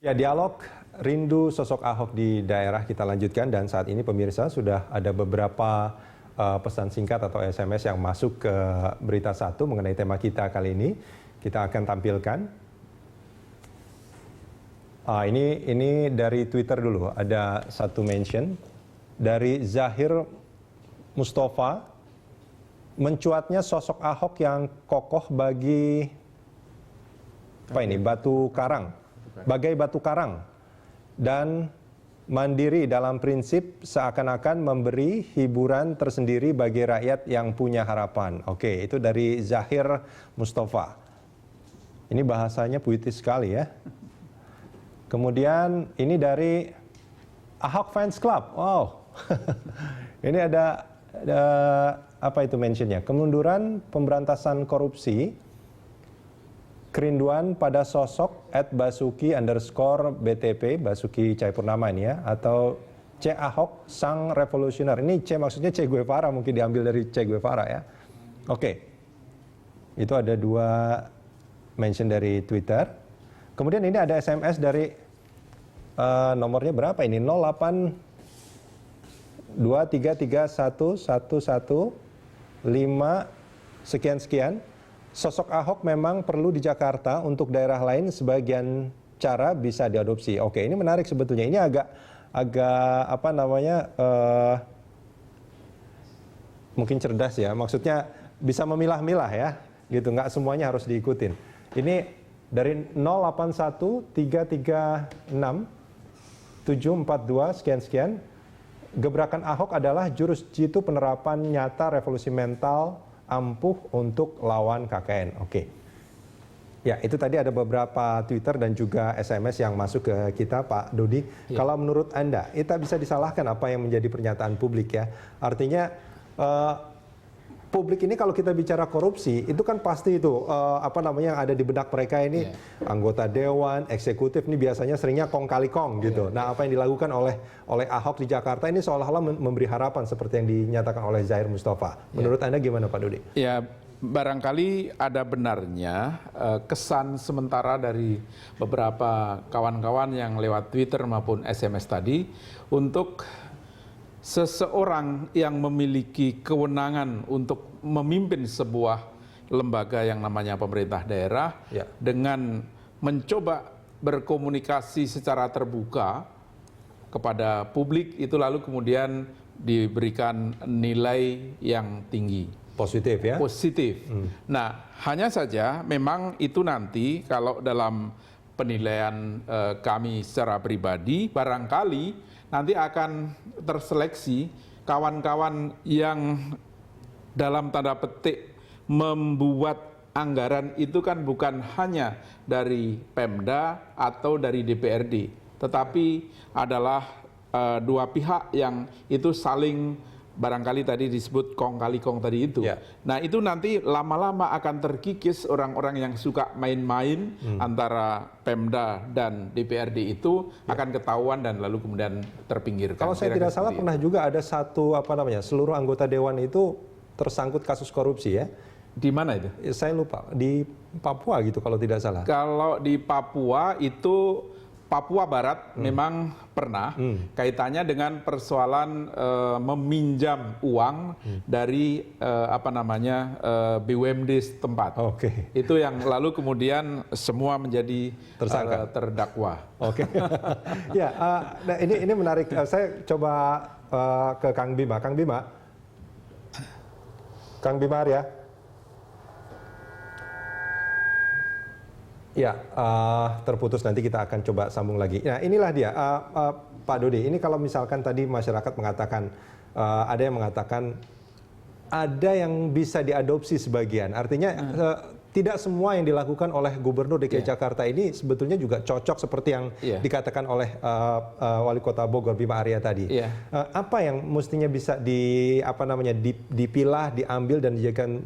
Ya, dialog rindu sosok Ahok di daerah kita lanjutkan, dan saat ini pemirsa sudah ada beberapa pesan singkat atau SMS yang masuk ke Berita Satu mengenai tema kita kali ini. Kita akan tampilkan. Ini dari Twitter dulu, ada satu mention dari Zahir Mustafa. Mencuatnya sosok Ahok yang kokoh bagi batu karang. Bagai batu karang dan mandiri dalam prinsip seakan-akan memberi hiburan tersendiri bagi rakyat yang punya harapan. Oke, itu dari Zahir Mustafa. Ini bahasanya puitis sekali ya. Kemudian ini dari Ahok Fans Club. Wow. Ini ada apa itu mentionnya? Kemunduran pemberantasan korupsi. Kerinduan pada sosok @basuki_BTP, Basuki Cahayapurnama ini ya, atau C. Ahok Sang Revolusioner. Ini C maksudnya Che Guevara, mungkin diambil dari Che Guevara ya. Oke, itu ada dua mention dari Twitter. Kemudian ini ada SMS dari nomornya berapa ini? 0823311115 sekian-sekian. Sosok Ahok memang perlu di Jakarta, untuk daerah lain sebagian cara bisa diadopsi. Oke, ini menarik sebetulnya. Ini agak apa namanya, mungkin cerdas ya. Maksudnya bisa memilah-milah ya, gitu. Nggak semuanya harus diikutin. Ini dari 081336 742 sekian-sekian. Gebrakan Ahok adalah jurus jitu penerapan nyata revolusi mental ampuh untuk lawan KKN. Oke. Ya, itu tadi ada beberapa Twitter dan juga SMS yang masuk ke kita, Pak Dodi. Ya. Kalau menurut Anda, itu bisa disalahkan apa yang menjadi pernyataan publik ya? Artinya publik ini kalau kita bicara korupsi, itu kan pasti itu apa namanya yang ada di benak mereka ini, anggota dewan, eksekutif ini biasanya seringnya kong kali kong gitu. Nah, apa yang dilakukan oleh Ahok di Jakarta ini seolah-olah memberi harapan seperti yang dinyatakan oleh Zahir Mustafa. Menurut Anda gimana, Pak Dodi? Ya, barangkali ada benarnya kesan sementara dari beberapa kawan-kawan yang lewat Twitter maupun SMS tadi untuk seseorang yang memiliki kewenangan untuk memimpin sebuah lembaga yang namanya pemerintah daerah dengan mencoba berkomunikasi secara terbuka kepada publik, itu lalu kemudian diberikan nilai yang tinggi. Positif ya? Positif. Nah, hanya saja memang itu nanti kalau dalam penilaian kami secara pribadi, barangkali nanti akan terseleksi kawan-kawan yang dalam tanda petik membuat anggaran itu kan bukan hanya dari Pemda atau dari DPRD, tetapi adalah dua pihak yang itu saling barangkali tadi disebut kong kali kong tadi itu. Nah, itu nanti lama-lama akan terkikis orang-orang yang suka main-main antara Pemda dan DPRD itu akan ketahuan dan lalu kemudian terpinggirkan. Kalau saya tidak salah pernah juga ada satu seluruh anggota dewan itu tersangkut kasus korupsi ya. Di mana itu? Saya lupa, di Papua gitu kalau tidak salah. Kalau di Papua itu Papua Barat memang pernah kaitannya dengan persoalan meminjam uang dari BUMD setempat. Itu yang lalu kemudian semua menjadi tersangka, terdakwa. Ya, nah ini menarik. Saya coba ke Kang Bima. Kang Bima Arya. Ya, terputus, nanti kita akan coba sambung lagi. Nah, inilah dia, Pak Dodi. Ini kalau misalkan tadi masyarakat mengatakan, ada yang mengatakan ada yang bisa diadopsi sebagian. Artinya tidak semua yang dilakukan oleh Gubernur DKI Jakarta ini sebetulnya juga cocok seperti yang dikatakan oleh Wali Kota Bogor Bima Arya tadi. Apa yang mestinya bisa dipilah, diambil dan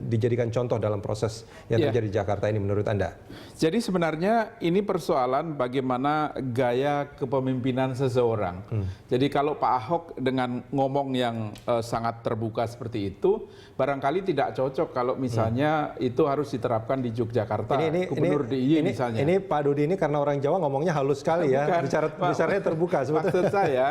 dijadikan contoh dalam proses yang terjadi di Jakarta ini menurut Anda? Jadi sebenarnya ini persoalan bagaimana gaya kepemimpinan seseorang. Jadi kalau Pak Ahok dengan ngomong yang sangat terbuka seperti itu, barangkali tidak cocok kalau misalnya itu harus diterapkan diterapkan di Yogyakarta, Gubernur DIY misalnya. Ini Pak Dodi ini karena orang Jawa ngomongnya halus sekali ya, bicaranya terbuka sebetulnya. Maksud saya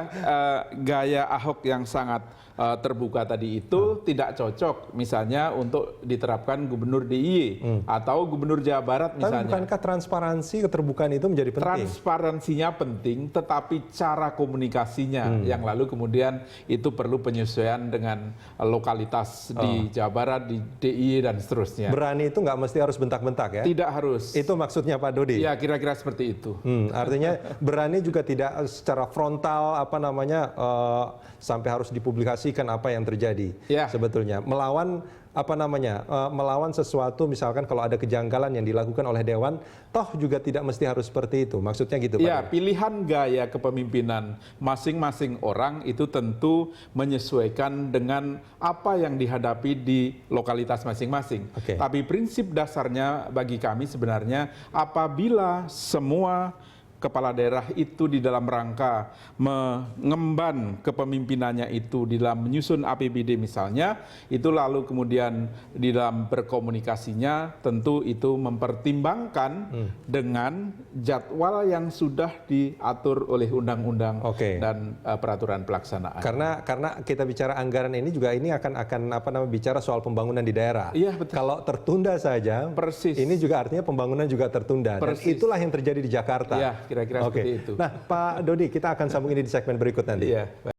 gaya Ahok yang sangat terbuka tadi itu tidak cocok misalnya untuk diterapkan Gubernur DIY atau Gubernur Jawa Barat misalnya. Tapi bukankah transparansi, keterbukaan itu menjadi penting? Transparansinya penting, tetapi cara komunikasinya yang lalu kemudian itu perlu penyesuaian dengan lokalitas di Jawa Barat, di DIY dan seterusnya. Berani itu nggak mesti harus bentak-bentak ya? Tidak harus. Itu maksudnya Pak Dodi? Ya, kira-kira seperti itu. Artinya berani juga tidak secara frontal sampai harus dipublikasikan apa yang terjadi sebetulnya. Melawan melawan sesuatu, misalkan kalau ada kejanggalan yang dilakukan oleh Dewan, toh juga tidak mesti harus seperti itu. Maksudnya gitu Pak? Ya, pilihan gaya kepemimpinan masing-masing orang itu tentu menyesuaikan dengan apa yang dihadapi di lokalitas masing-masing. Tapi prinsip dasarnya bagi kami sebenarnya apabila semua kepala daerah itu di dalam rangka mengemban kepemimpinannya itu di dalam menyusun APBD misalnya, itu lalu kemudian di dalam berkomunikasinya tentu itu mempertimbangkan dengan jadwal yang sudah diatur oleh undang-undang dan peraturan pelaksanaan. Karena kita bicara anggaran ini juga ini akan bicara soal pembangunan di daerah. Iya, betul. Kalau tertunda saja, ini juga artinya pembangunan juga tertunda. Dan itulah yang terjadi di Jakarta. Ya, kira-kira seperti itu. Nah, Pak Dodi, kita akan sambung ini di segmen berikut nanti.